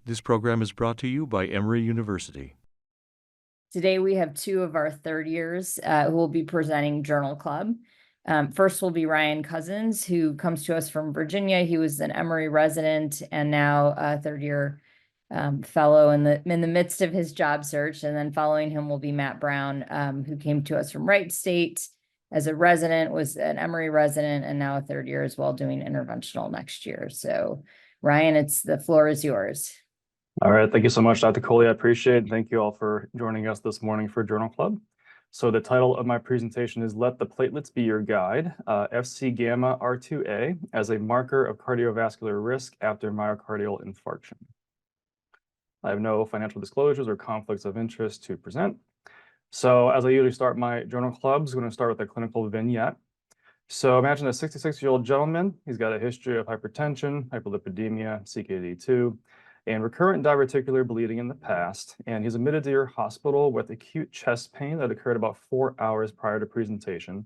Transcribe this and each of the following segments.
This program is brought to you by Emory University. Today we have two of our third years who will be presenting Journal Club. First will be Ryan Cousins, who comes to us from Virginia. He was an Emory resident and now a third-year fellow in the midst of his job search. And then following him will be Matt Brown, who came to us from Wright State as a resident, was an Emory resident, and now a third year as well, doing interventional next year. So Ryan, the floor is yours. All right, thank you so much, Dr. Coley. I appreciate it. Thank you all for joining us this morning for Journal Club. So the title of my presentation is Let the Platelets Be Your Guide, FcgammaRIIa as a marker of cardiovascular risk after myocardial infarction. I have no financial disclosures or conflicts of interest to present. So as I usually start my journal clubs, I'm going to start with a clinical vignette. So imagine a 66-year-old gentleman. He's got a history of hypertension, hyperlipidemia, CKD2, and recurrent diverticular bleeding in the past. And he's admitted to your hospital with acute chest pain that occurred about 4 hours prior to presentation.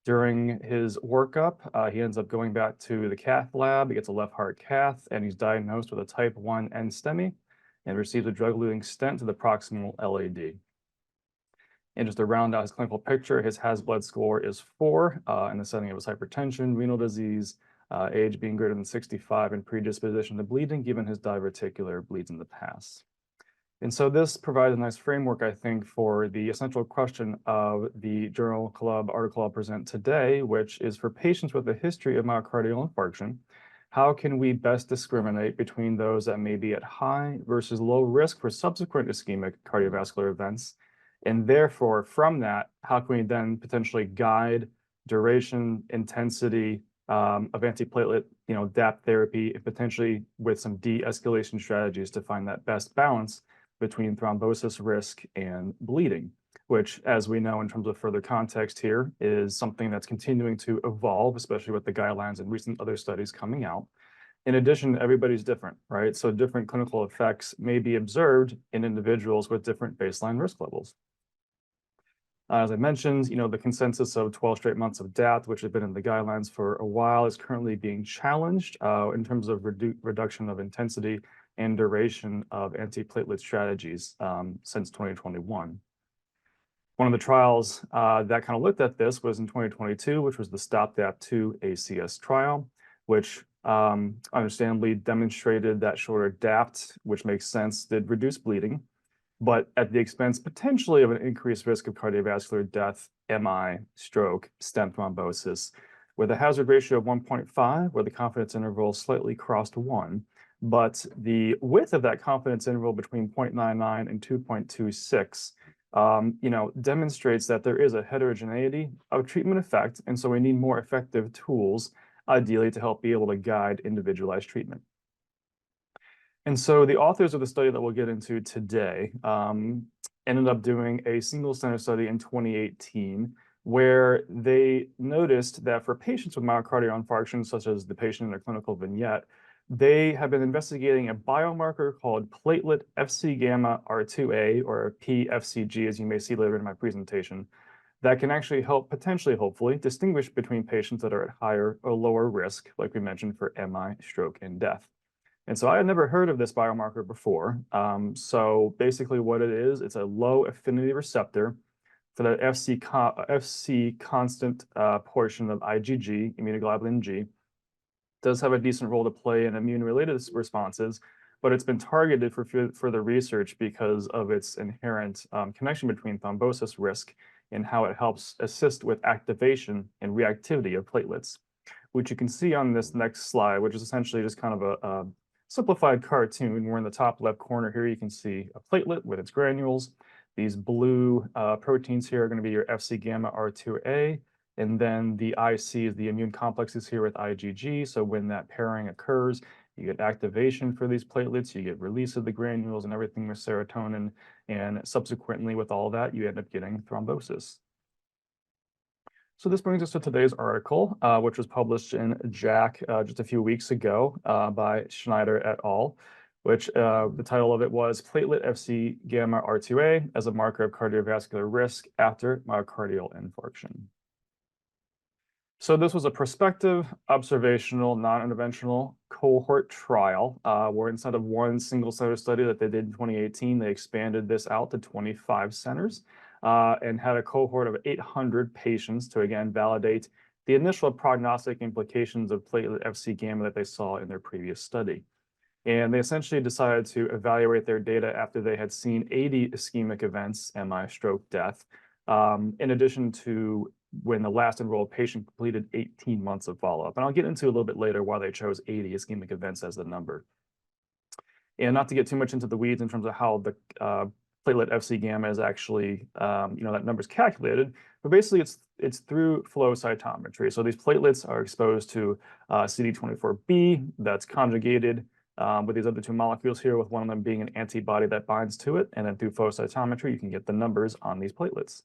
During his workup, he ends up going back to the cath lab. He gets a left heart cath, and he's diagnosed with a type 1 NSTEMI and receives a drug-eluting stent to the proximal LAD. And just to round out his clinical picture, his HAS-BLED score is 4 in the setting of his hypertension, renal disease, age being greater than 65, and predisposition to bleeding, given his diverticular bleeds in the past. And so this provides a nice framework, I think, for the essential question of the journal club article I'll present today, which is for patients with a history of myocardial infarction, how can we best discriminate between those that may be at high versus low risk for subsequent ischemic cardiovascular events? And therefore, from that, how can we then potentially guide duration, intensity of antiplatelet, DAP therapy, and potentially with some de-escalation strategies to find that best balance between thrombosis risk and bleeding, which, as we know in terms of further context here, is something that's continuing to evolve, especially with the guidelines and recent other studies coming out. In addition, everybody's different, right? So different clinical effects may be observed in individuals with different baseline risk levels. As I mentioned, the consensus of 12 straight months of DAT, which has been in the guidelines for a while, is currently being challenged in terms of reduction of intensity and duration of antiplatelet strategies since 2021. One of the trials that kind of looked at this was in 2022, which was the STOP-DAP2 ACS trial, which understandably demonstrated that shorter DAPT, which makes sense, did reduce bleeding, but at the expense potentially of an increased risk of cardiovascular death, MI, stroke, stent thrombosis, with a hazard ratio of 1.5, where the confidence interval slightly crossed 1. But the width of that confidence interval between 0.99 and 2.26, demonstrates that there is a heterogeneity of treatment effect, and so we need more effective tools, ideally, to help be able to guide individualized treatment. And so the authors of the study that we'll get into today ended up doing a single center study in 2018 where they noticed that for patients with myocardial infarction, such as the patient in their clinical vignette, they have been investigating a biomarker called platelet FcgammaRIIa, or PFCG, as you may see later in my presentation, that can actually help potentially, hopefully, distinguish between patients that are at higher or lower risk, like we mentioned, for MI, stroke, and death. And so I had never heard of this biomarker before. So basically what it is, it's a low affinity receptor for the FC constant portion of IgG, immunoglobulin G. It does have a decent role to play in immune-related responses, but it's been targeted for further research because of its inherent connection between thrombosis risk and how it helps assist with activation and reactivity of platelets, which you can see on this next slide, which is essentially just kind of a simplified cartoon, where in the top left corner here you can see a platelet with its granules. These blue proteins here are going to be your FcgammaRIIa, and then the IC is the immune complexes here with IgG. So when that pairing occurs, you get activation for these platelets, you get release of the granules and everything with serotonin, and subsequently with all that, you end up getting thrombosis. So this brings us to today's article, which was published in JACC just a few weeks ago by Schneider et al., which the title of it was Platelet FcgammaRIIa as a marker of cardiovascular risk after myocardial infarction. So this was a prospective, observational, non-interventional cohort trial, where instead of one single center study that they did in 2018, they expanded this out to 25 centers and had a cohort of 800 patients to, again, validate the initial prognostic implications of platelet Fc gamma that they saw in their previous study. And they essentially decided to evaluate their data after they had seen 80 ischemic events, MI, stroke, death, in addition to when the last enrolled patient completed 18 months of follow-up. And I'll get into a little bit later why they chose 80 ischemic events as the number. And not to get too much into the weeds in terms of how the platelet Fc gamma is actually, that number is calculated, but basically it's through flow cytometry. So these platelets are exposed to CD24B that's conjugated with these other two molecules here, with one of them being an antibody that binds to it. And then through flow cytometry, you can get the numbers on these platelets.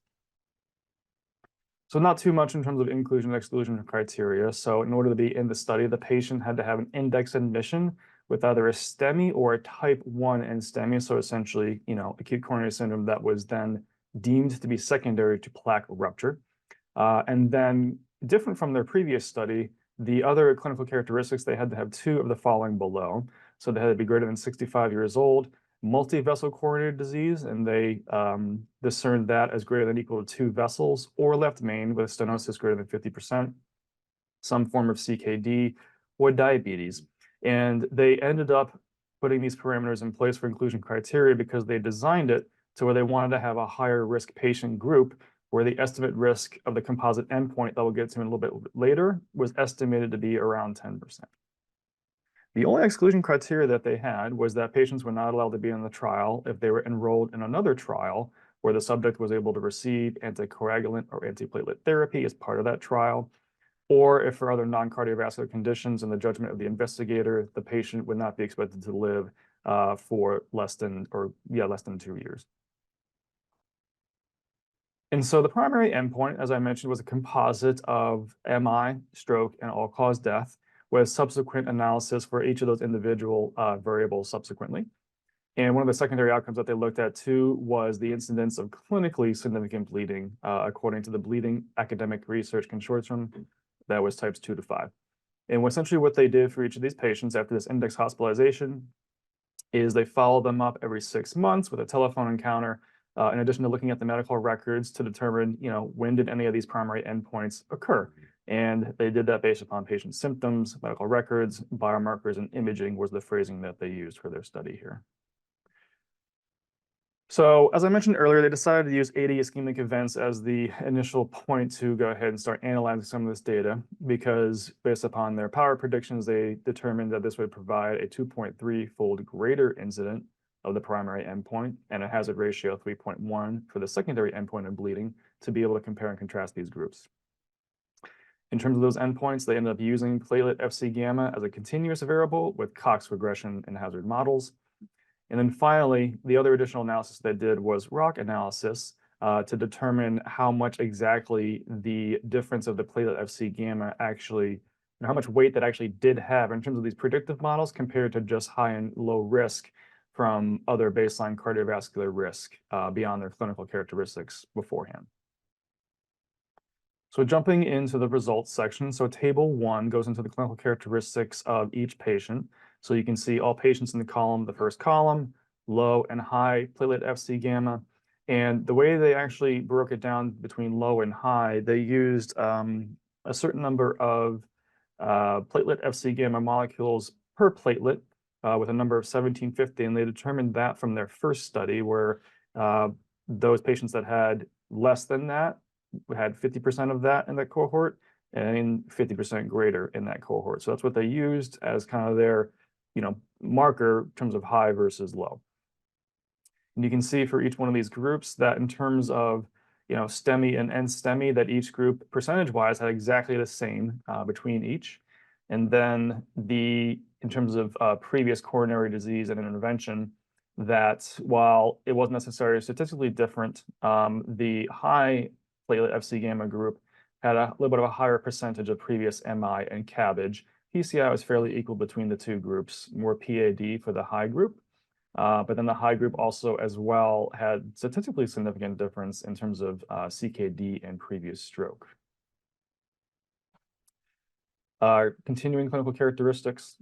So not too much in terms of inclusion and exclusion criteria. So in order to be in the study, the patient had to have an index admission with either a STEMI or a type 1 STEMI. So essentially, acute coronary syndrome that was then deemed to be secondary to plaque rupture. And then different from their previous study, the other clinical characteristics, they had to have two of the following below. So they had to be greater than 65 years old, multi-vessel coronary disease, and they discerned that as greater than or equal to 2 vessels, or left main with stenosis greater than 50%, some form of CKD, or diabetes. And they ended up putting these parameters in place for inclusion criteria because they designed it to where they wanted to have a higher risk patient group, where the estimate risk of the composite endpoint that we'll get to in a little bit later was estimated to be around 10%. The only exclusion criteria that they had was that patients were not allowed to be in the trial if they were enrolled in another trial where the subject was able to receive anticoagulant or antiplatelet therapy as part of that trial, or if for other non-cardiovascular conditions in the judgment of the investigator, the patient would not be expected to live for less than 2 years. And so the primary endpoint, as I mentioned, was a composite of MI, stroke, and all-cause death, with subsequent analysis for each of those individual variables subsequently. And one of the secondary outcomes that they looked at too was the incidence of clinically significant bleeding, according to the Bleeding Academic Research Consortium, that was types 2 to 5. And essentially what they did for each of these patients after this index hospitalization is they followed them up every 6 months with a telephone encounter, in addition to looking at the medical records to determine, when did any of these primary endpoints occur. And they did that based upon patient symptoms, medical records, biomarkers, and imaging was the phrasing that they used for their study here. So as I mentioned earlier, they decided to use 80 ischemic events as the initial point to go ahead and start analyzing some of this data, because based upon their power predictions, they determined that this would provide a 2.3-fold greater incidence of the primary endpoint and a hazard ratio of 3.1 for the secondary endpoint of bleeding to be able to compare and contrast these groups. In terms of those endpoints, they ended up using platelet Fc gamma as a continuous variable with Cox regression and hazard models. And then finally, the other additional analysis they did was ROC analysis to determine how much exactly the difference of the platelet Fc gamma actually, and how much weight that actually did have in terms of these predictive models compared to just high and low risk from other baseline cardiovascular risk beyond their clinical characteristics beforehand. So jumping into the results section, so table 1 goes into the clinical characteristics of each patient. So you can see all patients in the first column, low and high platelet Fc gamma. And the way they actually broke it down between low and high, they used a certain number of platelet Fc gamma molecules per platelet with a number of 1750. And they determined that from their first study where those patients that had less than that had 50% of that in that cohort and 50% greater in that cohort. So that's what they used as kind of their, marker in terms of high versus low. And you can see for each one of these groups that in terms of, STEMI and NSTEMI, that each group percentage-wise had exactly the same between each. And then in terms of previous coronary disease and intervention, that while it wasn't necessarily statistically different, the high platelet Fc gamma group had a little bit of a higher percentage of previous MI and CABG. PCI was fairly equal between the two groups, more PAD for the high group. But then the high group also as well had statistically significant difference in terms of CKD and previous stroke. Continuing clinical characteristics,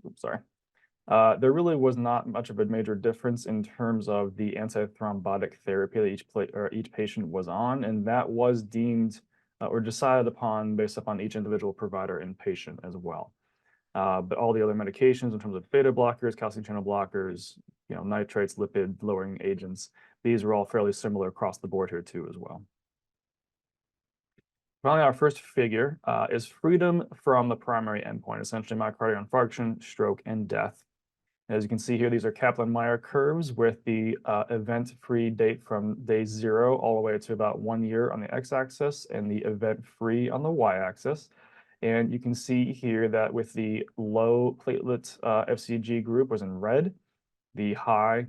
there really was not much of a major difference in terms of the antithrombotic therapy that each patient was on, and that was deemed or decided upon based upon each individual provider and patient as well. But all the other medications in terms of beta blockers, calcium channel blockers, nitrates, lipid lowering agents, these were all fairly similar across the board here too as well. Finally, our first figure is freedom from the primary endpoint, essentially myocardial infarction, stroke, and death. As you can see here, these are Kaplan-Meier curves with the event-free date from day 0 all the way to about 1 year on the x-axis and the event-free on the y-axis. And you can see here that with the low platelet FCG group was in red, the high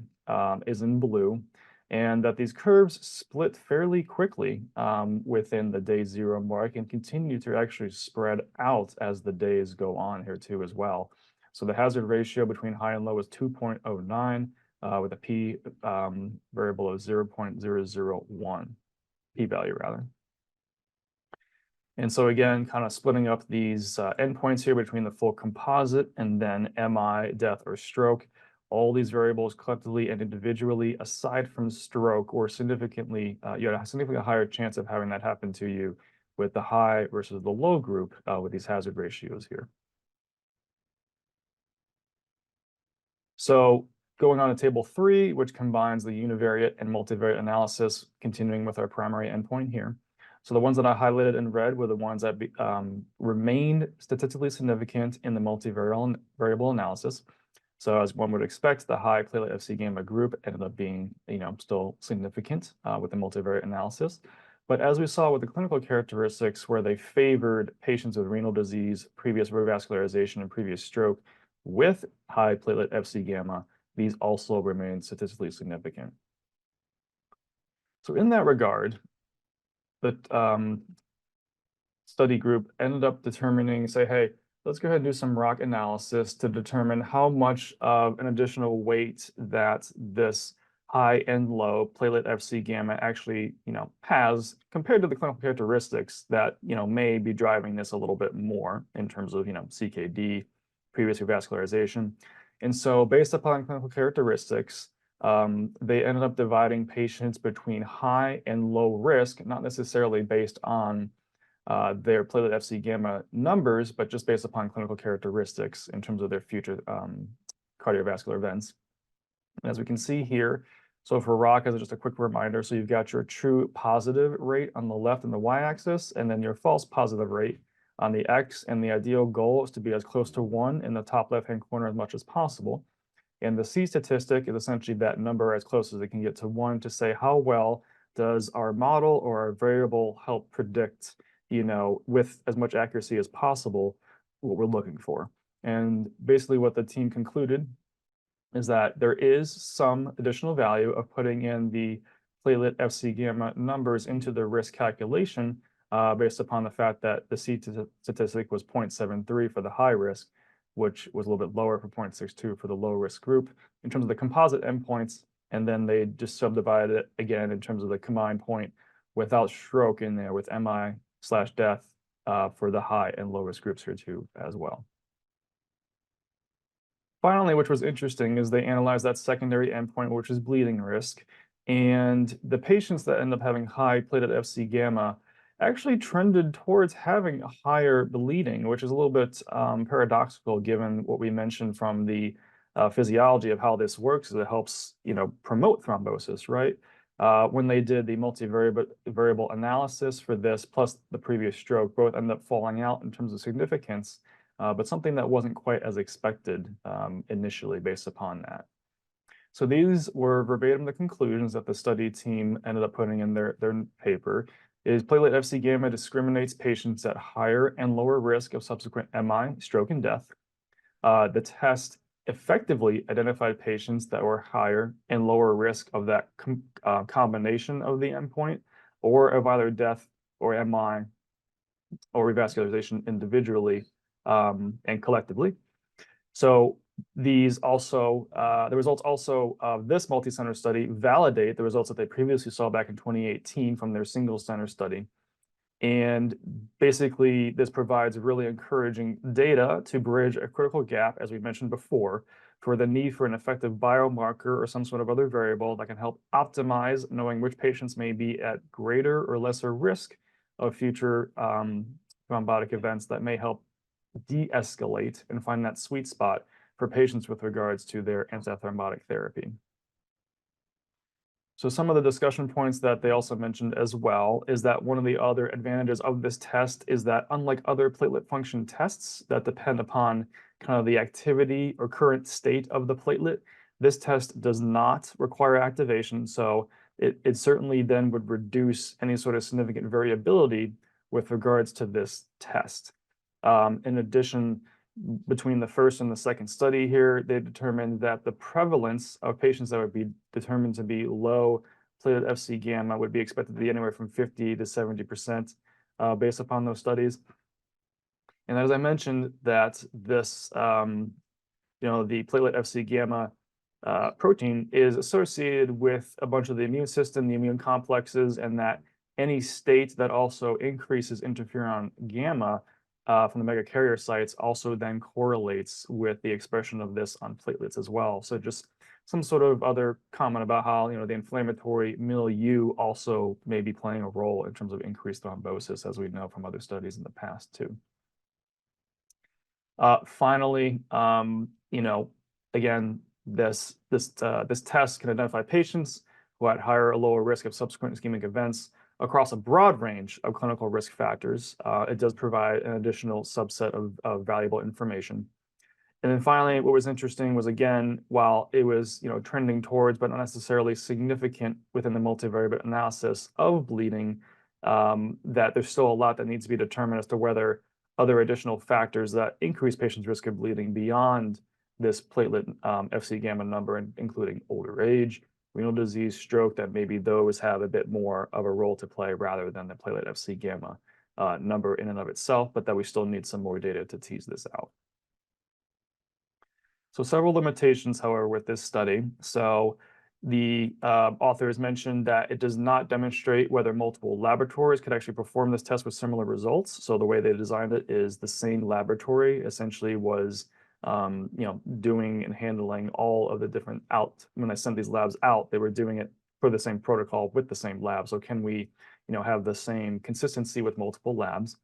is in blue, and that these curves split fairly quickly within the day 0 mark and continue to actually spread out as the days go on here too as well. So the hazard ratio between high and low is 2.09 with a p variable of 0.001, p-value rather. And so again, kind of splitting up these endpoints here between the full composite and then MI, death, or stroke. All these variables collectively and individually, aside from stroke, or significantly, you had a significantly higher chance of having that happen to you with the high versus the low group with these hazard ratios here. So going on to table 3, which combines the univariate and multivariate analysis, continuing with our primary endpoint here. So the ones that I highlighted in red were the ones that remained statistically significant in the multivariable analysis. So as one would expect, the high platelet Fc gamma group ended up being, still significant with the multivariate analysis. But as we saw with the clinical characteristics where they favored patients with renal disease, previous revascularization, and previous stroke with high platelet Fc gamma, these also remain statistically significant. So in that regard, the study group ended up determining, hey, let's go ahead and do some ROC analysis to determine how much of an additional weight that this high and low platelet Fc gamma actually, has compared to the clinical characteristics that, may be driving this a little bit more in terms of, CKD, previous revascularization. And so based upon clinical characteristics, they ended up dividing patients between high and low risk, not necessarily based on their platelet Fc gamma numbers, but just based upon clinical characteristics in terms of their future cardiovascular events. And as we can see here, so for ROC, as just a quick reminder, so you've got your true positive rate on the left and the y-axis, and then your false positive rate on the x, and the ideal goal is to be as close to 1 in the top left-hand corner as much as possible. And the C statistic is essentially that number as close as it can get to 1 to say how well does our model or our variable help predict, with as much accuracy as possible, what we're looking for. And basically what the team concluded is that there is some additional value of putting in the platelet Fc gamma numbers into the risk calculation based upon the fact that the C statistic was 0.73 for the high risk, which was a little bit lower for 0.62 for the low risk group in terms of the composite endpoints. And then they just subdivided it again in terms of the combined point without stroke in there with MI/death for the high and low risk groups here too as well. Finally, which was interesting, is they analyzed that secondary endpoint, which is bleeding risk. And the patients that end up having high platelet Fc gamma actually trended towards having a higher bleeding, which is a little bit paradoxical given what we mentioned from the physiology of how this works, is it helps, promote thrombosis, right? When they did the multivariable analysis for this, plus the previous stroke, both ended up falling out in terms of significance, but something that wasn't quite as expected initially based upon that. So these were verbatim the conclusions that the study team ended up putting in their paper. Is platelet Fc gamma discriminates patients at higher and lower risk of subsequent MI, stroke, and death. The test effectively identified patients that were higher and lower risk of that combination of the endpoint, or of either death or MI or revascularization individually and collectively. So these also, the results also of this multi-center study validate the results that they previously saw back in 2018 from their single center study. And basically, this provides really encouraging data to bridge a critical gap, as we mentioned before, for the need for an effective biomarker or some sort of other variable that can help optimize knowing which patients may be at greater or lesser risk of future thrombotic events that may help de-escalate and find that sweet spot for patients with regards to their antithrombotic therapy. So some of the discussion points that they also mentioned as well is that one of the other advantages of this test is that unlike other platelet function tests that depend upon kind of the activity or current state of the platelet, this test does not require activation. So it certainly then would reduce any sort of significant variability with regards to this test. In addition, between the first and the second study here, they determined that the prevalence of patients that would be determined to be low platelet Fc gamma would be expected to be anywhere from 50 to 70% based upon those studies. And as I mentioned, that this, the platelet Fc gamma protein is associated with a bunch of the immune system, the immune complexes, and that any state that also increases interferon gamma from the megakarrier sites also then correlates with the expression of this on platelets as well. So just some sort of other comment about how the inflammatory milieu also may be playing a role in terms of increased thrombosis, as we know from other studies in the past too. Finally, again, this test can identify patients who had higher or lower risk of subsequent ischemic events across a broad range of clinical risk factors. It does provide an additional subset of valuable information. And then finally, what was interesting was, again, while it was trending towards, but not necessarily significant within the multivariate analysis of bleeding, that there's still a lot that needs to be determined as to whether other additional factors that increase patients' risk of bleeding beyond this platelet Fc gamma number, including older age, renal disease, stroke, that maybe those have a bit more of a role to play rather than the platelet Fc gamma number in and of itself, but that we still need some more data to tease this out. So several limitations, however, with this study. So the authors mentioned that it does not demonstrate whether multiple laboratories could actually perform this test with similar results. So the way they designed it is the same laboratory essentially was doing and handling all of the different when they sent these labs out, they were doing it for the same protocol with the same lab. So can we, have the same consistency with multiple labs?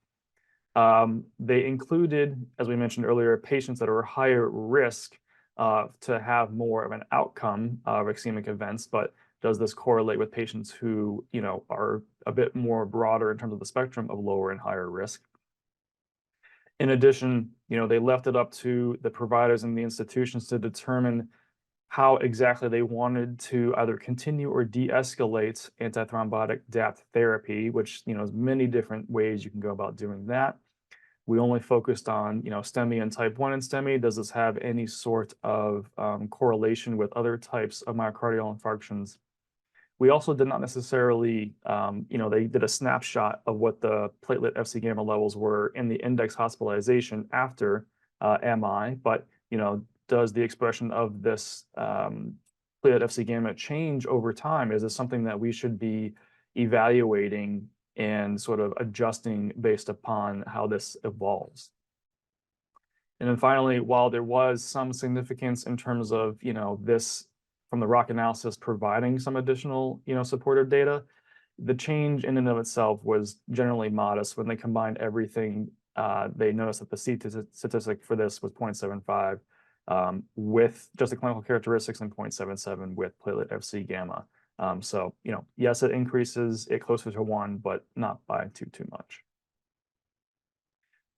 They included, as we mentioned earlier, patients that are higher risk to have more of an outcome of ischemic events, but does this correlate with patients who, are a bit more broader in terms of the spectrum of lower and higher risk? In addition, they left it up to the providers and the institutions to determine how exactly they wanted to either continue or de-escalate antithrombotic DAPT therapy, which, is many different ways you can go about doing that. We only focused on, STEMI and type 1 in STEMI. Does this have any sort of correlation with other types of myocardial infarctions? We also did not necessarily, they did a snapshot of what the platelet Fc gamma levels were in the index hospitalization after MI, but, does the expression of this platelet Fc gamma change over time? Is this something that we should be evaluating and sort of adjusting based upon how this evolves? And then finally, while there was some significance in terms of, this from the ROC analysis providing some additional, supportive data, the change in and of itself was generally modest. When they combined everything, they noticed that the statistic for this was 0.75 with just the clinical characteristics and 0.77 with platelet Fc gamma. So, yes, it increases it closer to 1, but not by too much.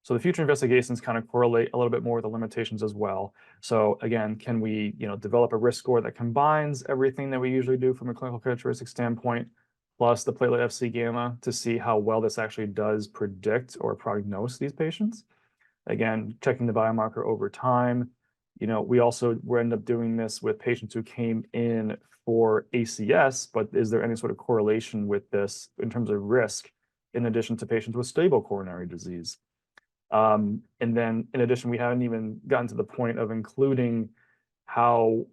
So the future investigations kind of correlate a little bit more with the limitations as well. So again, can we, develop a risk score that combines everything that we usually do from a clinical characteristic standpoint, plus the platelet Fc gamma to see how well this actually does predict or prognose these patients? Again, checking the biomarker over time. We also end up doing this with patients who came in for ACS, but is there any sort of correlation with this in terms of risk in addition to patients with stable coronary disease? And then in addition, we haven't even gotten to the point of including how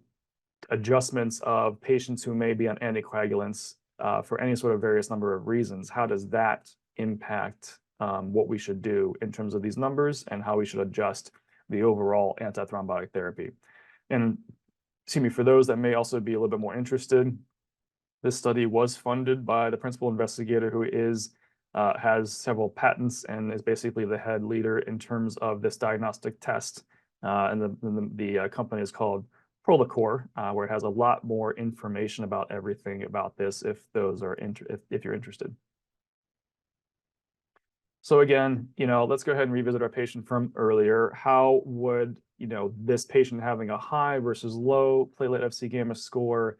adjustments of patients who may be on anticoagulants for any sort of various number of reasons, how does that impact what we should do in terms of these numbers and how we should adjust the overall antithrombotic therapy. And excuse me, for those that may also be a little bit more interested, this study was funded by the principal investigator who has several patents and is basically the head leader in terms of this diagnostic test. And the company is called Protocor, where it has a lot more information about everything about this if you're interested. So again, let's go ahead and revisit our patient from earlier. How would, this patient having a high versus low platelet Fc gamma score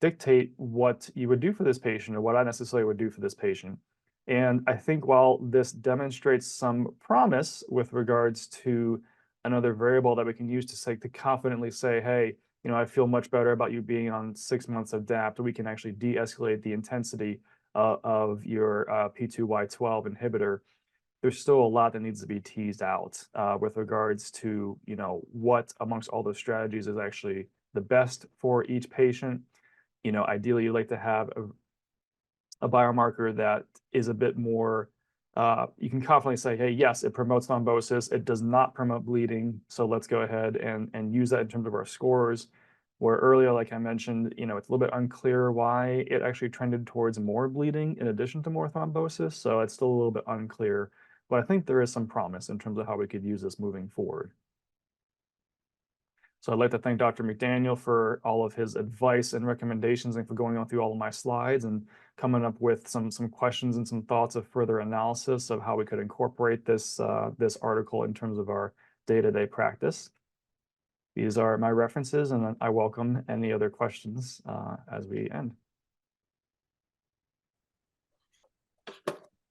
dictate what you would do for this patient, or what I necessarily would do for this patient? And I think while this demonstrates some promise with regards to another variable that we can use to confidently say, hey, I feel much better about you being on 6 months of DAPT, we can actually de-escalate the intensity of your P2Y12 inhibitor. There's still a lot that needs to be teased out with regards to, what amongst all those strategies is actually the best for each patient. Ideally, you'd like to have a biomarker that is a bit more, you can confidently say, hey, yes, it promotes thrombosis. It does not promote bleeding. So let's go ahead and use that in terms of our scores. Where earlier, like I mentioned, it's a little bit unclear why it actually trended towards more bleeding in addition to more thrombosis. So it's still a little bit unclear. But I think there is some promise in terms of how we could use this moving forward. So I'd like to thank Dr. McDaniel for all of his advice and recommendations and for going on through all of my slides and coming up with some questions and some thoughts of further analysis of how we could incorporate this article in terms of our day-to-day practice. These are my references, and I welcome any other questions as we end.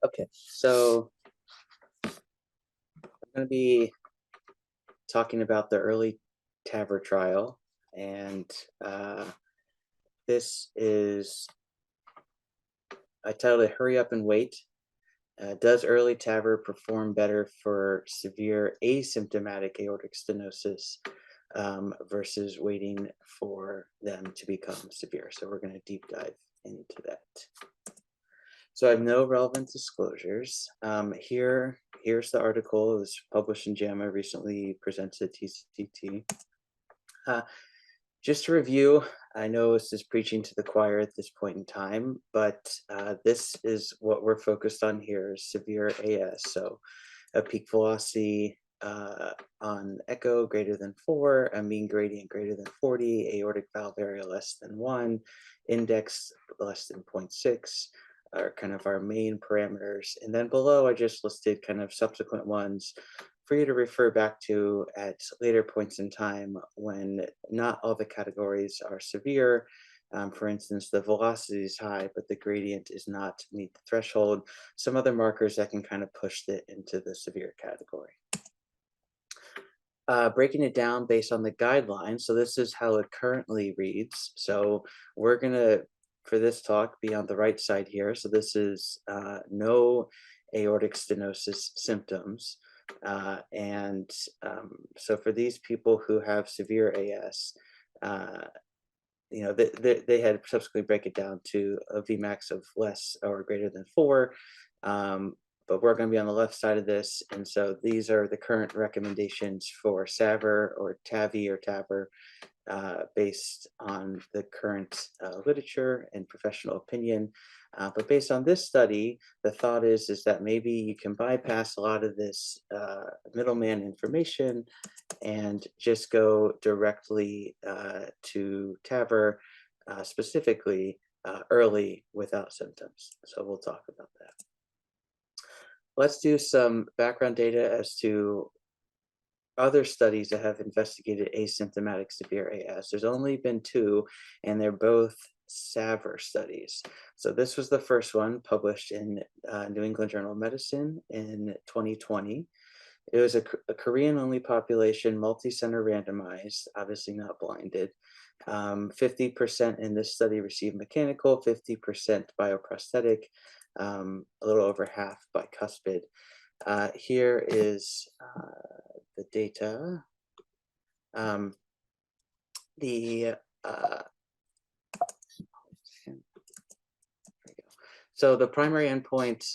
Okay, so I'm going to be talking about the EARLY TAVR trial, and this is, I titled it Hurry Up and Wait. Does early TAVR perform better for severe asymptomatic aortic stenosis versus waiting for them to become severe? So we're going to deep dive into that. So I have no relevant disclosures. Here's the article. It was published in JAMA, recently presented at TCT. Just to review, I know this is preaching to the choir at this point in time, but this is what we're focused on here, severe AS. So a peak velocity on echo greater than 4, a mean gradient greater than 40, aortic valve area less than 1, index less than 0.6, are kind of our main parameters. And then below, I just listed kind of subsequent ones for you to refer back to at later points in time when not all the categories are severe. For instance, the velocity is high, but the gradient is not meet the threshold. Some other markers that can kind of push it into the severe category. Breaking it down based on the guidelines. So this is how it currently reads. So we're going to, for this talk, be on the right side here. So this is no aortic stenosis symptoms. So for these people who have severe AS, they had subsequently break it down to a Vmax of less or greater than 4. But we're going to be on the left side of this. And so these are the current recommendations for SAVR or TAVI or TAVR based on the current literature and professional opinion. But based on this study, the thought is that maybe you can bypass a lot of this middleman information and just go directly to TAVR, specifically early without symptoms. So we'll talk about that. Let's do some background data as to other studies that have investigated asymptomatic severe AS. There's only been 2, and they're both SAVR studies. So this was the first one published in New England Journal of Medicine in 2020. It was a Korean-only population, multi-center randomized, obviously not blinded. 50% in this study received mechanical, 50% bioprosthetic, a little over half bicuspid. Here is the data. So the primary endpoint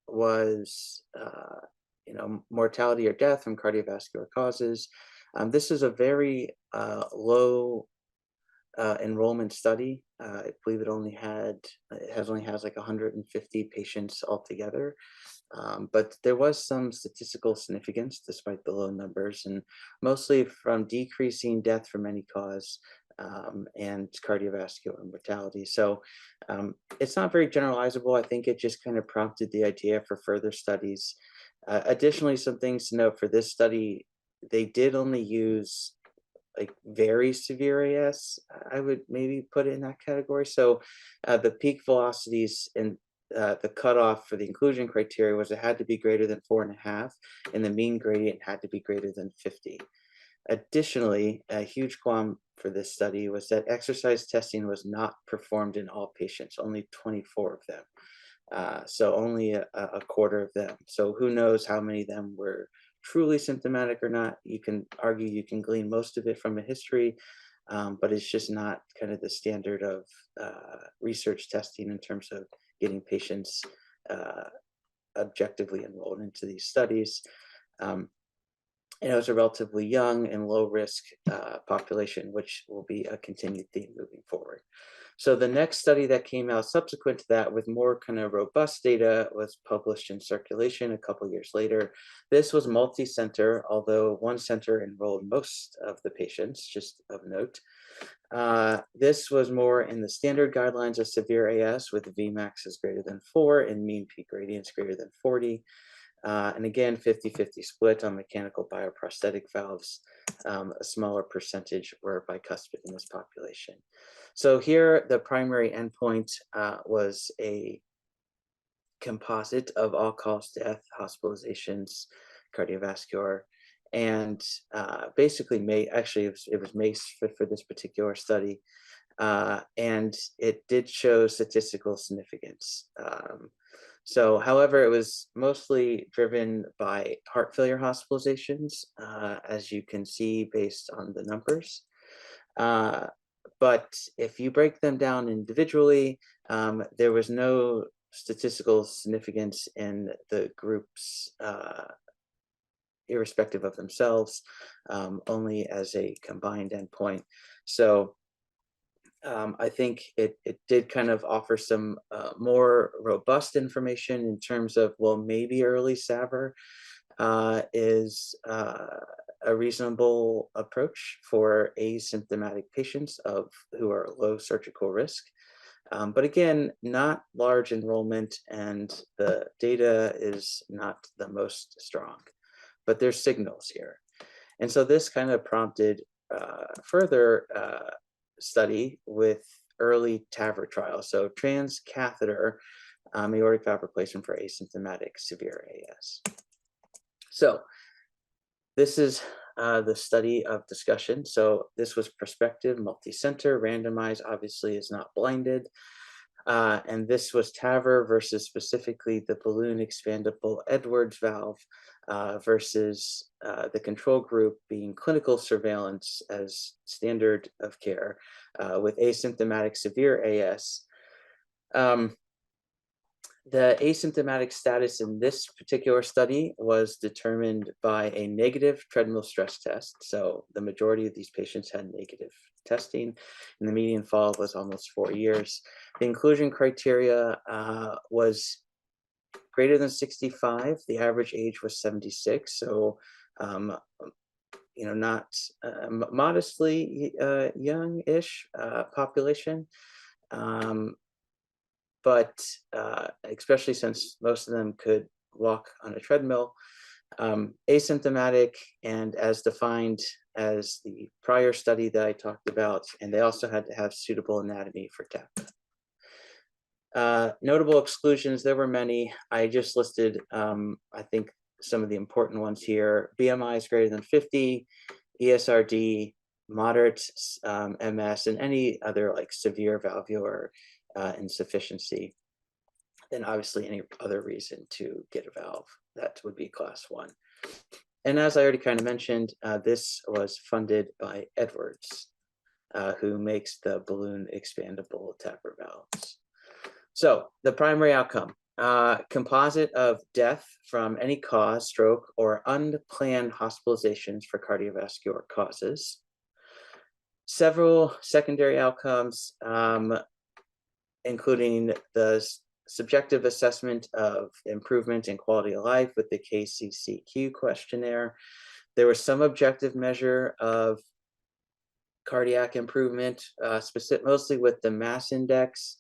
was mortality or death from cardiovascular causes. This is a very low enrollment study. I believe it only has like 150 patients altogether. But there was some statistical significance despite the low numbers, and mostly from decreasing death from any cause and cardiovascular mortality. So it's not very generalizable. I think it just kind of prompted the idea for further studies. Additionally, some things to note for this study, they did only use like very severe AS, I would maybe put it in that category. So the peak velocities and the cutoff for the inclusion criteria was it had to be greater than 4.5, and the mean gradient had to be greater than 50. Additionally, a huge qualm for this study was that exercise testing was not performed in all patients, only 24 of them. So only a quarter of them. So who knows how many of them were truly symptomatic or not. You can argue you can glean most of it from a history, but it's just not kind of the standard of research testing in terms of getting patients objectively enrolled into these studies. And it was a relatively young and low risk population, which will be a continued theme moving forward. So the next study that came out subsequent to that with more kind of robust data was published in Circulation a couple years later. This was multi-center, although one center enrolled most of the patients, just of note. This was more in the standard guidelines of severe AS with Vmax greater than 4 and mean peak gradients greater than 40. And again, 50-50 split on mechanical bioprosthetic valves. A smaller percentage were bicuspid in this population. So here, the primary endpoint was a composite of all-cause death, hospitalizations, cardiovascular, and basically it was MACE for this particular study. And it did show statistical significance. So, however, it was mostly driven by heart failure hospitalizations, as you can see based on the numbers. But if you break them down individually, there was no statistical significance in the groups, irrespective of themselves, only as a combined endpoint. So I think it did kind of offer some more robust information in terms of, well, maybe early TAVR is a reasonable approach for asymptomatic patients who are low surgical risk. But again, not large enrollment, and the data is not the most strong, but there's signals here. And so this kind of prompted further study with EARLY TAVR Trial, so transcatheter aortic valve replacement for asymptomatic severe AS. So this is the study of discussion. So this was prospective, multi-center, randomized, obviously is not blinded. And this was TAVR versus specifically the balloon expandable Edwards valve versus the control group being clinical surveillance as standard of care with asymptomatic severe AS. The asymptomatic status in this particular study was determined by a negative treadmill stress test. So the majority of these patients had negative testing, and the median follow-up was almost 4 years. The inclusion criteria was greater than 65. The average age was 76. So, not modestly young-ish population. But especially since most of them could walk on a treadmill, asymptomatic and as defined as the prior study that I talked about, and they also had to have suitable anatomy for TAVR. Notable exclusions, there were many. I just listed, I think, some of the important ones here. BMI is greater than 50, ESRD, moderate MS, and any other like severe valvular insufficiency, then obviously any other reason to get a valve, that would be class 1. And as I already kind of mentioned, this was funded by Edwards, who makes the balloon expandable TAVR valves. So the primary outcome, composite of death from any cause, stroke, or unplanned hospitalizations for cardiovascular causes. Several secondary outcomes, including the subjective assessment of improvement in quality of life with the KCCQ questionnaire. There was some objective measure of cardiac improvement, mostly with the mass index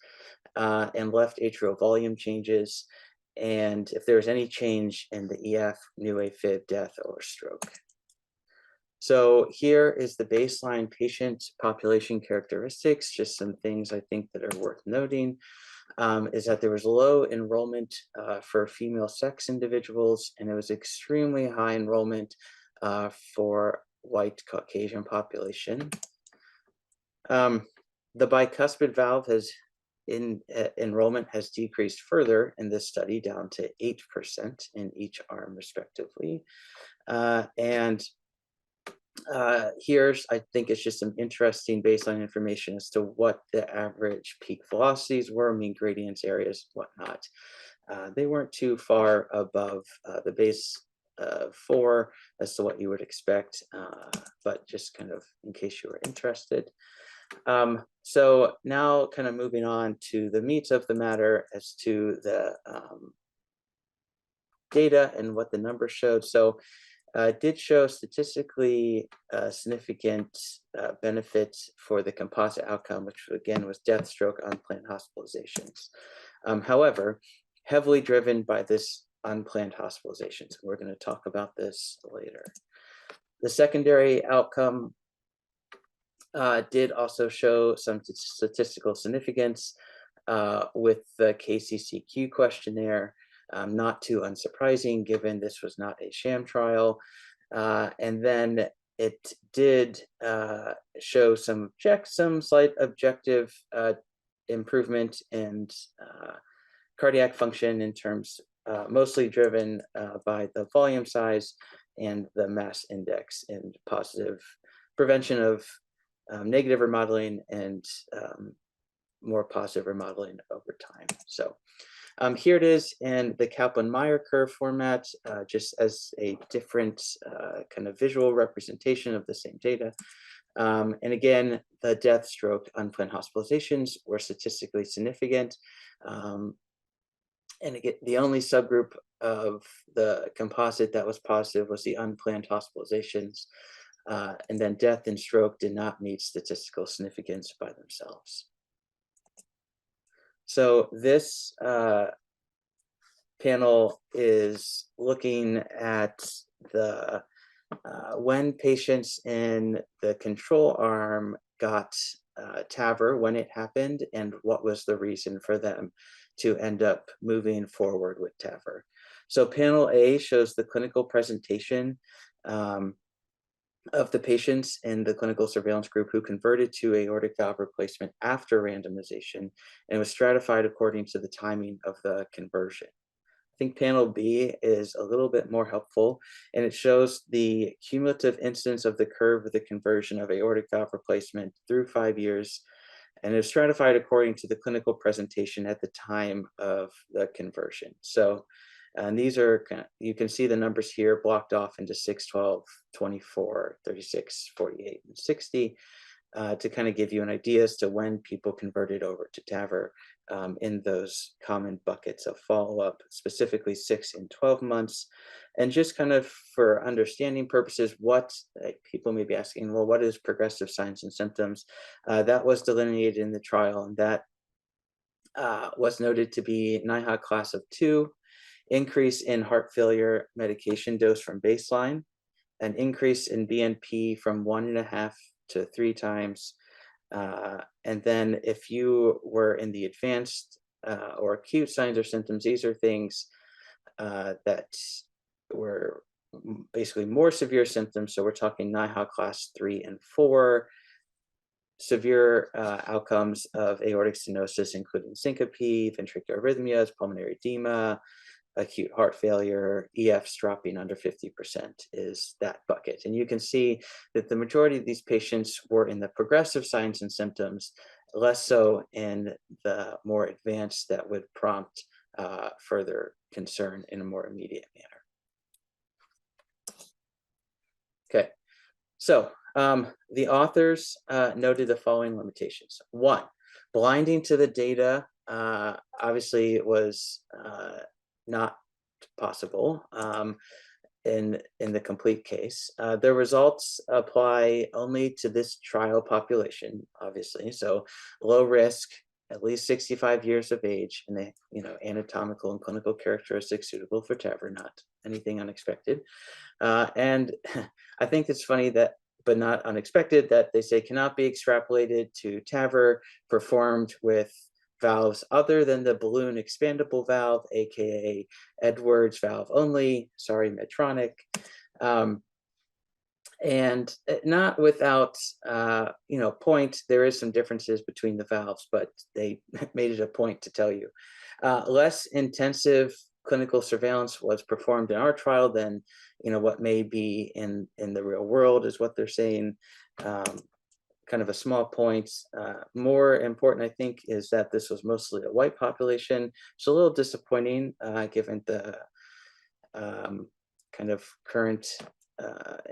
and left atrial volume changes, and if there was any change in the EF, new AFib, death, or stroke. So here is the baseline patient population characteristics, just some things I think that are worth noting. Is that there was low enrollment for female sex individuals, and it was extremely high enrollment for white Caucasian population. The bicuspid valve enrollment has decreased further in this study down to 8% in each arm respectively. Here's, I think it's just some interesting baseline information as to what the average peak velocities were, mean gradients, areas, whatnot. They weren't too far above the base 4 as to what you would expect, but just kind of in case you were interested. So now kind of moving on to the meat of the matter as to the data and what the numbers showed. So did show statistically significant benefit for the composite outcome, which again was death, stroke, unplanned hospitalizations. However, heavily driven by this unplanned hospitalizations. We're going to talk about this later. The secondary outcome did also show some statistical significance with the KCCQ questionnaire. Not too unsurprising given this was not a sham trial. And then it did show some slight objective improvement in cardiac function in terms mostly driven by the volume size and the mass index and positive prevention of negative remodeling and more positive remodeling over time. So here it is in the Kaplan-Meier curve format, just as a different kind of visual representation of the same data. And again, the death, stroke, unplanned hospitalizations were statistically significant. And again, the only subgroup of the composite that was positive was the unplanned hospitalizations. And then death and stroke did not meet statistical significance by themselves. So this panel is looking at the when patients in the control arm got TAVR, when it happened, and what was the reason for them to end up moving forward with TAVR. So panel A shows the clinical presentation of the patients in the clinical surveillance group who converted to aortic valve replacement after randomization, and was stratified according to the timing of the conversion. I think panel B is a little bit more helpful, and it shows the cumulative incidence of the curve of the conversion of aortic valve replacement through 5 years, and is stratified according to the clinical presentation at the time of the conversion. So and these are, you can see the numbers here blocked off into 6, 12, 24, 36, 48, and 60 to kind of give you an idea as to when people converted over to TAVR in those common buckets of follow-up, specifically 6 and 12 months. And just kind of for understanding purposes, what people may be asking, well, what is progressive signs and symptoms? That was delineated in the trial, and that was noted to be NIHA class of 2, increase in heart failure medication dose from baseline, an increase in BNP from 1.5 to 3 times. And then if you were in the advanced or acute signs or symptoms, these are things that were basically more severe symptoms. So we're talking NIHA class 3 and 4, severe outcomes of aortic stenosis, including syncope, ventricular arrhythmias, pulmonary edema, acute heart failure, EFs dropping under 50% is that bucket. And you can see that the majority of these patients were in the progressive signs and symptoms, less so in the more advanced that would prompt further concern in a more immediate manner. Okay, so the authors noted the following limitations. One, blinding to the data obviously was not possible in the complete case. The results apply only to this trial population, obviously. So low risk, at least 65 years of age, and the anatomical and clinical characteristics suitable for TAVR, not anything unexpected. And I think it's funny that, but not unexpected, that they say cannot be extrapolated to TAVR performed with valves other than the balloon expandable valve, aka Edwards valve only, sorry, Medtronic, and not without point. There is some differences between the valves, but they made it a point to tell you. Less intensive clinical surveillance was performed in our trial than what may be in the real world, is what they're saying. Kind of a small point. More important, I think, is that this was mostly a white population. It's a little disappointing given the kind of current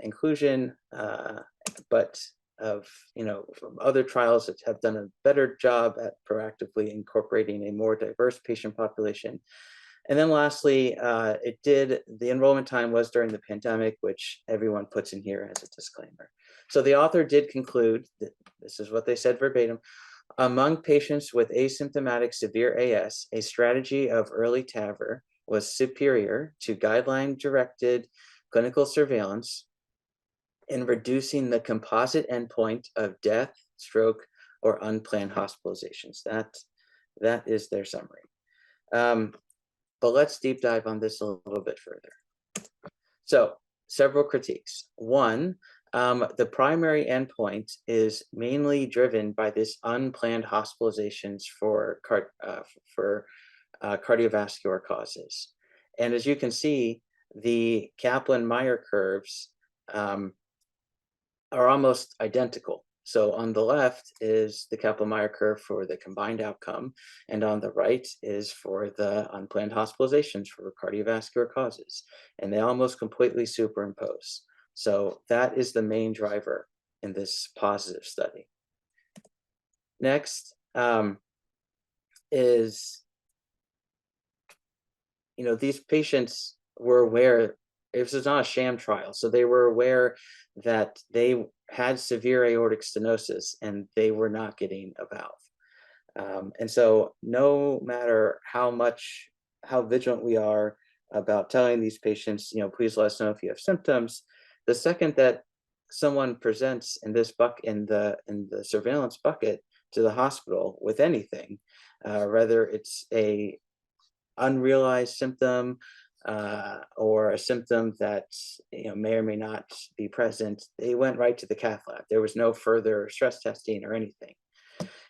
inclusion, but of other trials that have done a better job at proactively incorporating a more diverse patient population. And then lastly, the enrollment time was during the pandemic, which everyone puts in here as a disclaimer. So the author did conclude that this is what they said verbatim: among patients with asymptomatic severe AS, a strategy of early TAVR was superior to guideline-directed clinical surveillance in reducing the composite endpoint of death, stroke, or unplanned hospitalizations. That is their summary. But let's deep dive on this a little bit further. So, several critiques. One, the primary endpoint is mainly driven by this unplanned hospitalizations for cardiovascular causes. And as you can see, the Kaplan-Meier curves are almost identical. So on the left is the Kaplan-Meier curve for the combined outcome, and on the right is for the unplanned hospitalizations for cardiovascular causes, and they almost completely superimpose. So that is the main driver in this positive study. Next is, these patients were aware, this is not a sham trial, so they were aware that they had severe aortic stenosis and they were not getting a valve. And so no matter how vigilant we are about telling these patients, please let us know if you have symptoms, the second that someone presents in this in the surveillance bucket to the hospital with anything, whether it's a unrealized symptom or a symptom that may or may not be present, they went right to the cath lab. There was no further stress testing or anything.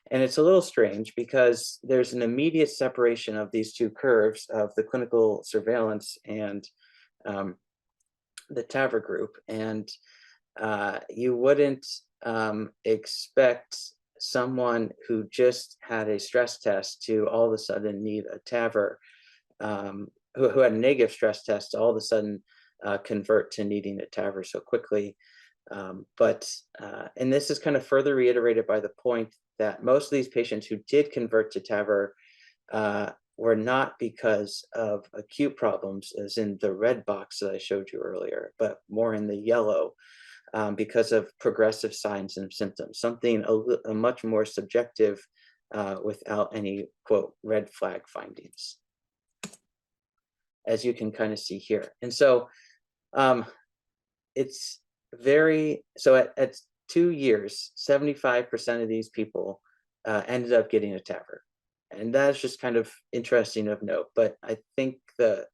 And it's a little strange because there's an immediate separation of these two curves of the clinical surveillance and the TAVR group. And you wouldn't expect someone who just had a stress test to all of a sudden need a TAVR, who had a negative stress test to all of a sudden convert to needing a TAVR so quickly. And this is kind of further reiterated by the point that most of these patients who did convert to TAVR were not because of acute problems, as in the red box that I showed you earlier, but more in the yellow, because of progressive signs and symptoms, something a much more subjective without any, quote, red flag findings, as you can kind of see here. And so it's at 2 years, 75% of these people ended up getting a TAVR. And that's just kind of interesting of note. But I think the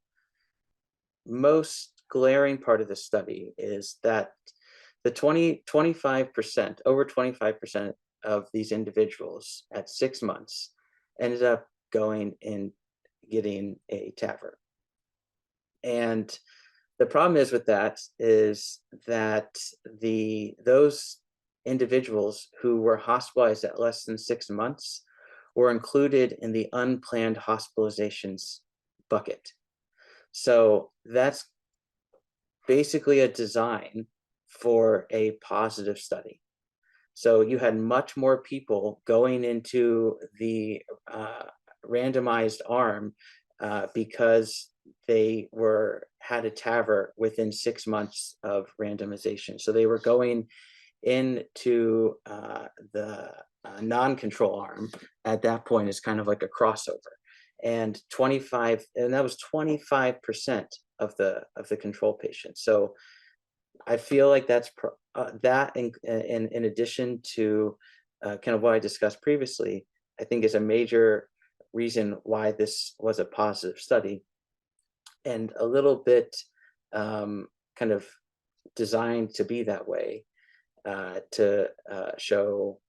most glaring part of the study is that the 25%, over 25% of these individuals at 6 months ended up going and getting a TAVR. And the problem is with that is that those individuals who were hospitalized at less than 6 months were included in the unplanned hospitalizations bucket. So that's basically a design for a positive study. So you had much more people going into the randomized arm because they had a TAVR within 6 months of randomization. So they were going into the non-control arm at that point is kind of like a crossover, and that was 25% of the control patients. So I feel like that's that in addition to kind of what I discussed previously, I think is a major reason why this was a positive study, and a little bit kind of designed to be that way, to show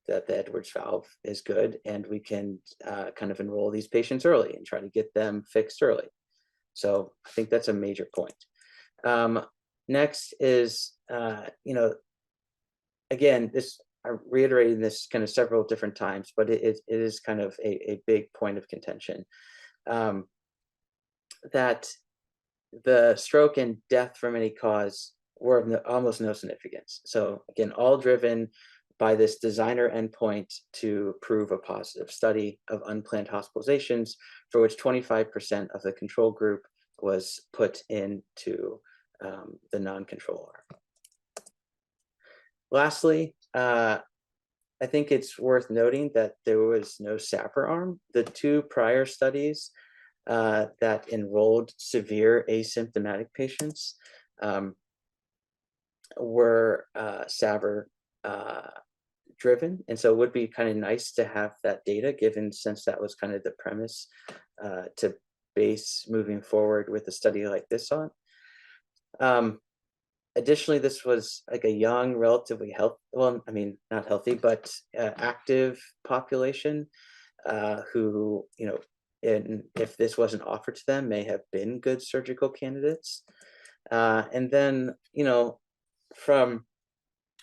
that the Edwards valve is good, and we can kind of enroll these patients early and try to get them fixed early. So I think that's a major point. Next is, again, I'm reiterating this kind of several different times, but it is kind of a big point of contention, that the stroke and death from any cause were of almost no significance. So again, all driven by this designer endpoint to prove a positive study of unplanned hospitalizations, for which 25% of the control group was put into the non-control arm. Lastly, I think it's worth noting that there was no SAVR arm. The 2 prior studies that enrolled severe asymptomatic patients were SAVR driven, and so it would be kind of nice to have that data, given since that was kind of the premise to base moving forward with a study like this on. Additionally, this was like a young, relatively healthy, well, I mean, not healthy, but active population who, if this wasn't offered to them, may have been good surgical candidates. And then, from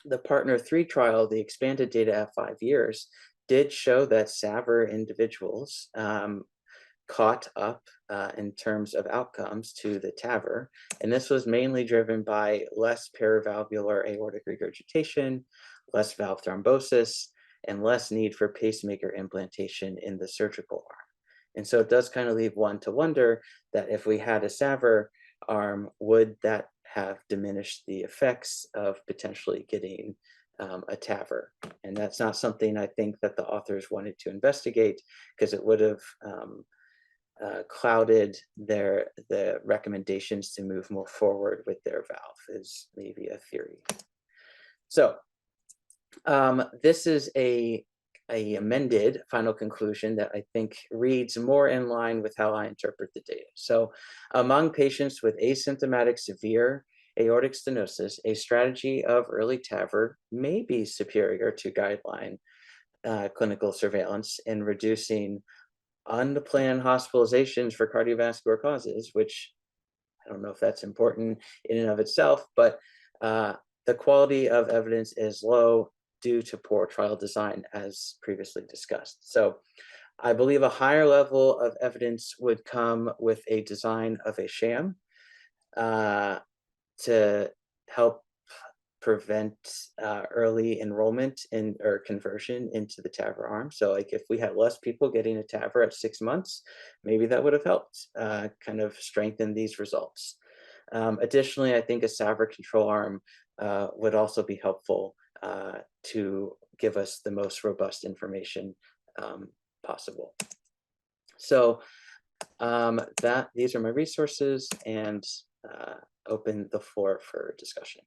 the Partner 3 trial, the expanded data at 5 years did show that SAVR individuals caught up in terms of outcomes to the TAVR, and this was mainly driven by less paravalvular aortic regurgitation, less valve thrombosis, and less need for pacemaker implantation in the surgical arm. And so it does kind of leave one to wonder that if we had a SAVR arm, would that have diminished the effects of potentially getting a TAVR? And that's not something I think that the authors wanted to investigate, because it would have clouded the recommendations to move more forward with their valve, is maybe a theory. So this is a amended final conclusion that I think reads more in line with how I interpret the data. So among patients with asymptomatic severe aortic stenosis, a strategy of early TAVR may be superior to guideline clinical surveillance in reducing unplanned hospitalizations for cardiovascular causes, which I don't know if that's important in and of itself, but the quality of evidence is low due to poor trial design, as previously discussed. So I believe a higher level of evidence would come with a design of a sham to help prevent early enrollment or conversion into the TAVR arm. So like if we had less people getting a TAVR at 6 months, maybe that would have helped kind of strengthen these results. Additionally, I think a SAVR control arm would also be helpful to give us the most robust information possible. So these are my resources, and open the floor for discussion.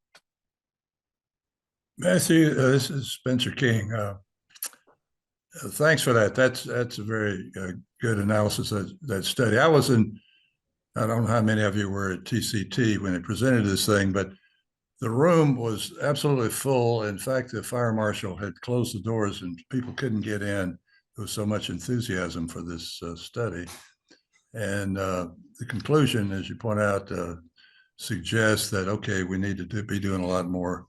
Matthew, this is Spencer King. Thanks for that. That's a very good analysis of that study. I don't know how many of you were at TCT when it presented this thing, but the room was absolutely full. In fact, the fire marshal had closed the doors and people couldn't get in. There was so much enthusiasm for this study. And the conclusion, as you point out, suggests that, okay, we need to be doing a lot more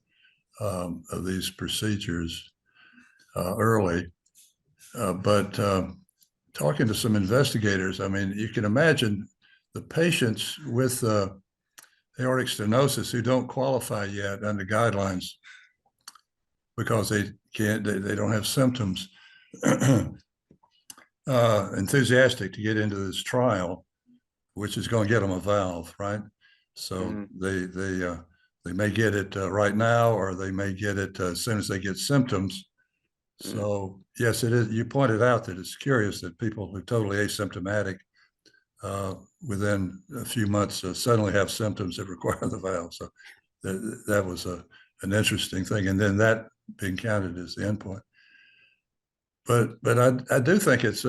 of these procedures early. But talking to some investigators, I mean, you can imagine the patients with aortic stenosis who don't qualify yet under guidelines because they don't have symptoms, enthusiastic to get into this trial, which is going to get them a valve, right? So they may get it right now, or they may get it as soon as they get symptoms. So yes, it is. You pointed out that it's curious that people who are totally asymptomatic within a few months suddenly have symptoms that require the valve. So that was an interesting thing. And then that being counted as the endpoint. But I do think it's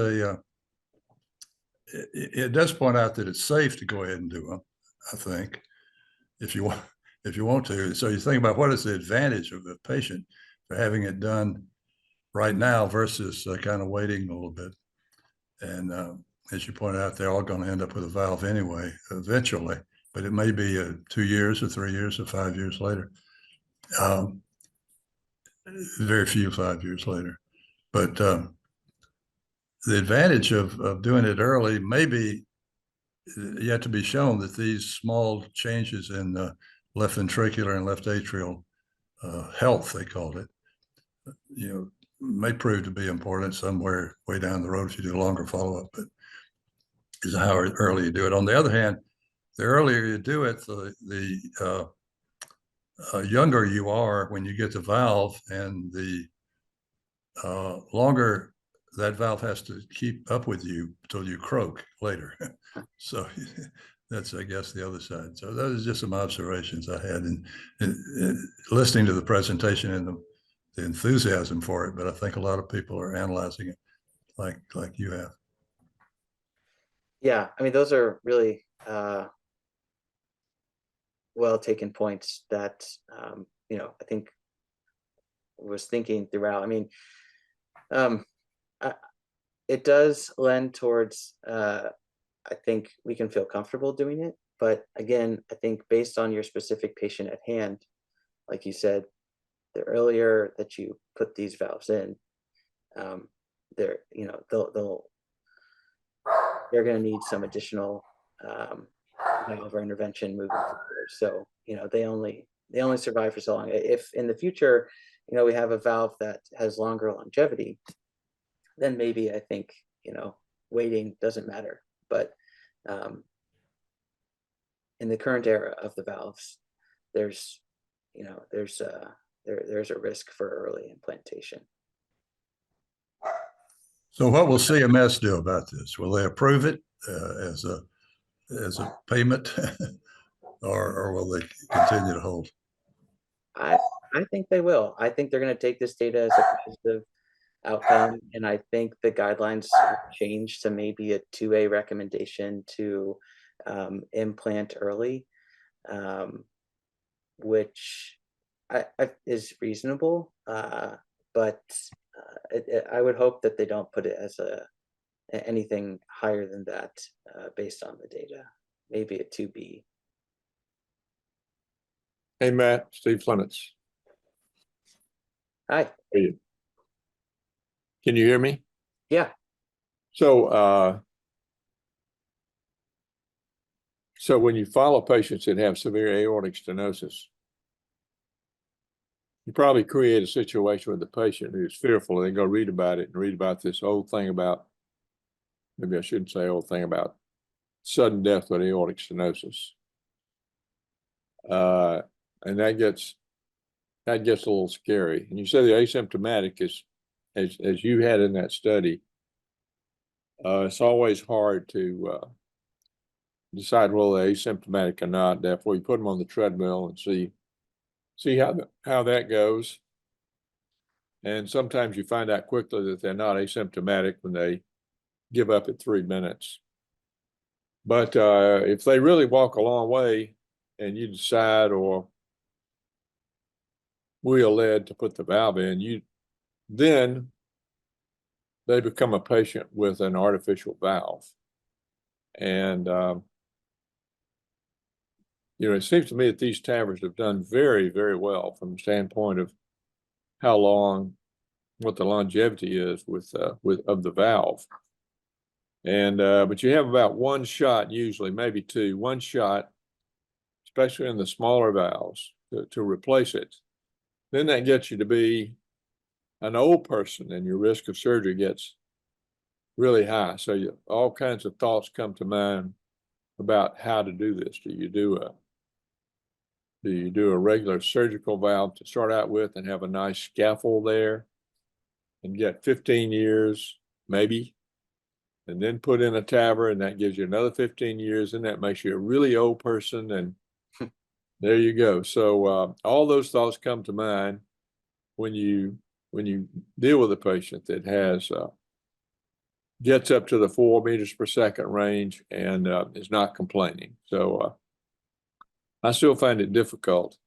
it does point out that it's safe to go ahead and do them, I think, if you want to. So you think about what is the advantage of the patient for having it done right now versus kind of waiting a little bit. And as you pointed out, they're all going to end up with a valve anyway, eventually, but it may be 2 years or 3 years or 5 years later. Very few 5 years later. But the advantage of doing it early may be yet to be shown, that these small changes in the left ventricular and left atrial health, they called it, may prove to be important somewhere way down the road if you do longer follow-up, but is how early you do it. On the other hand, the earlier you do it, the younger you are when you get the valve, and the longer that valve has to keep up with you until you croak later. So that's, I guess, the other side. So those are just some observations I had in listening to the presentation and the enthusiasm for it. But I think a lot of people are analyzing it like you have. Yeah, I mean, those are really well taken points that I think was thinking throughout. I mean, it does lend towards I think we can feel comfortable doing it, but again, I think based on your specific patient at hand, like you said, the earlier that you put these valves in, they're going to need some additional valve or intervention moving forward. So they only survive for so long. If in the future we have a valve that has longer longevity, then maybe I think waiting doesn't matter. But in the current era of the valves, there's a risk for early implantation. So what will CMS do about this? Will they approve it as a payment, or will they continue to hold? I think they will. I think they're going to take this data as a positive outcome, and I think the guidelines change to maybe a 2A recommendation to implant early, which is reasonable, but I would hope that they don't put it as anything higher than that based on the data. Maybe a 2B. Hey, Matt, Steve Clements. Hi. How are you? Can you hear me? Yeah. So, so when you follow patients that have severe aortic stenosis, you probably create a situation with the patient who's fearful, and they go read about it and read about this old thing about, maybe I shouldn't say old thing about sudden death with aortic stenosis. And that gets a little scary. And you say the asymptomatic is, as you had in that study, it's always hard to decide whether they're asymptomatic or not. Therefore, you put them on the treadmill and see how that goes. And sometimes you find out quickly that they're not asymptomatic when they give up at 3 minutes. But if they really walk a long way and you decide, or we are led to put the valve in, then they become a patient with an artificial valve. And you know, it seems to me that these TAVRs have done very, very well from the standpoint of how long, what the longevity is with of the valve. And but you have about one shot, usually maybe two, one shot, especially in the smaller valves, to replace it. Then that gets you to be an old person, and your risk of surgery gets really high. So all kinds of thoughts come to mind about how to do this. Do you do a regular surgical valve to start out with and have a nice scaffold there and get 15 years, maybe, and then put in a TAVR, and that gives you another 15 years, and that makes you a really old person, and there you go. So all those thoughts come to mind when you deal with a patient that has gets up to the 4 meters per second range and is not complaining. So I still find it difficult,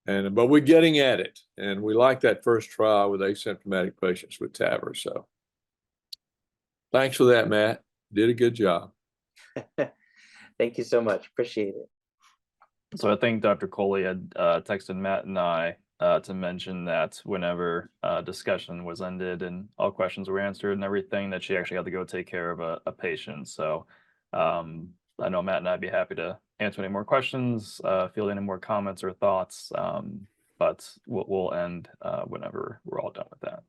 but we're getting at it, and we like that first trial with asymptomatic patients with TAVR. So thanks for that, Matt. Did a good job. Thank you so much. Appreciate it. So I think Dr. Coley had texted Matt and I to mention that whenever discussion was ended and all questions were answered and everything, that she actually had to go take care of a patient. So I know Matt and I'd be happy to answer any more questions, field any more comments or thoughts, but we'll end whenever we're all done with that.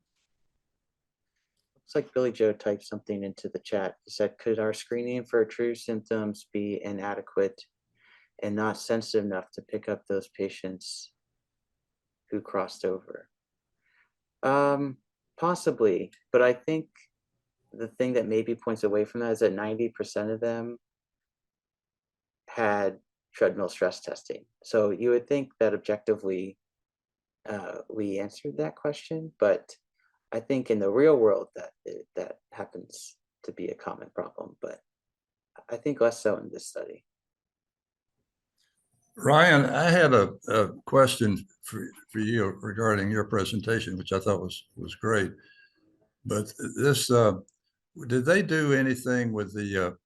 Looks like Billy Joe typed something into the chat. He said, could our screening for true symptoms be inadequate and not sensitive enough to pick up those patients who crossed over? Possibly, but I think the thing that maybe points away from that is that 90% of them had treadmill stress testing. So you would think that objectively we answered that question, but I think in the real world that happens to be a common problem, but I think less so in this study. Ryan, I had a question for you regarding your presentation, which I thought was great. But this, did they do anything with the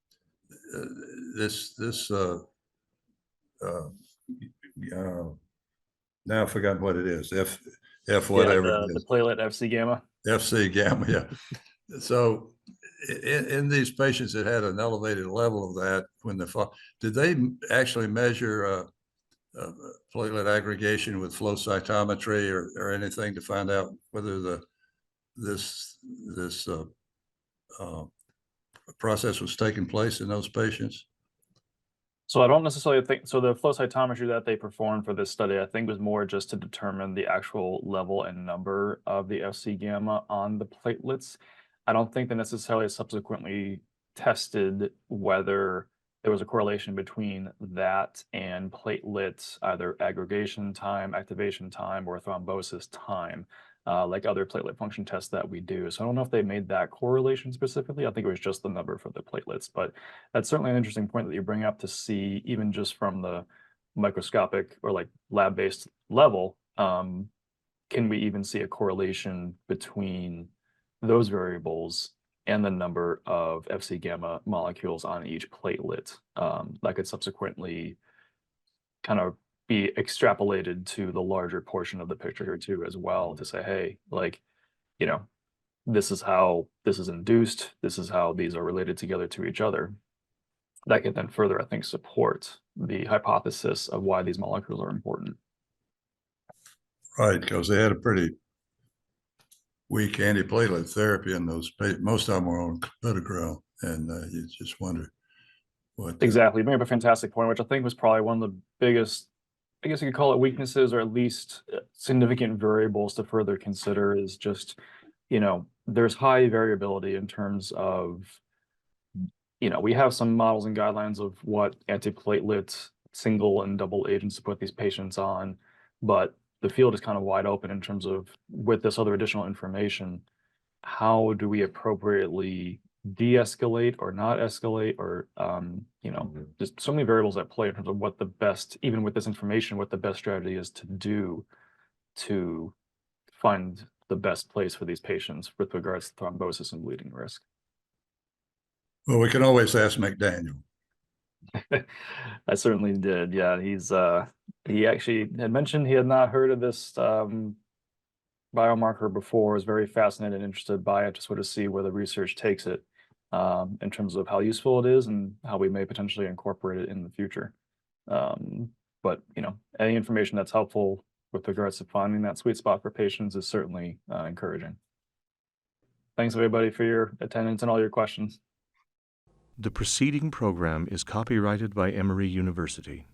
now I've forgotten what it is, F whatever. Yeah, the platelet Fcgamma. Fcgamma, yeah. So in these patients that had an elevated level of that, did they actually measure platelet aggregation with flow cytometry or anything to find out whether this process was taking place in those patients? So I don't necessarily think, so the flow cytometry that they performed for this study, I think was more just to determine the actual level and number of the Fcgamma on the platelets. I don't think they necessarily subsequently tested whether there was a correlation between that and platelets, either aggregation time, activation time, or thrombosis time, like other platelet function tests that we do. So I don't know if they made that correlation specifically. I think it was just the number for the platelets, but that's certainly an interesting point that you bring up to see, even just from the microscopic or like lab-based level, can we even see a correlation between those variables and the number of Fcgamma molecules on each platelet that could subsequently kind of be extrapolated to the larger portion of the picture here too as well, to say, hey, like, you know, this is how this is induced, this is how these are related together to each other. That can then further, I think, support the hypothesis of why these molecules are important. Right, because they had a pretty weak antiplatelet therapy in those patients. Most of them were on clopidogrel, and you just wonder what. Exactly, you made up a fantastic point, which I think was probably one of the biggest, I guess you could call it weaknesses, or at least significant variables to further consider, is just, you know, there's high variability in terms of, you know, we have some models and guidelines of what antiplatelet single and double agents to put these patients on, but the field is kind of wide open in terms of, with this other additional information, how do we appropriately de-escalate or not escalate, or you know, there's so many variables at play in terms of what the best, even with this information, what the best strategy is to do to find the best place for these patients with regards to thrombosis and bleeding risk. Well, we can always ask McDaniel. I certainly did. Yeah, he actually had mentioned he had not heard of this biomarker before, was very fascinated and interested by it to sort of see where the research takes it in terms of how useful it is and how we may potentially incorporate it in the future. But any information that's helpful with regards to finding that sweet spot for patients is certainly encouraging. Thanks everybody for your attendance and all your questions. The preceding program is copyrighted by Emory University.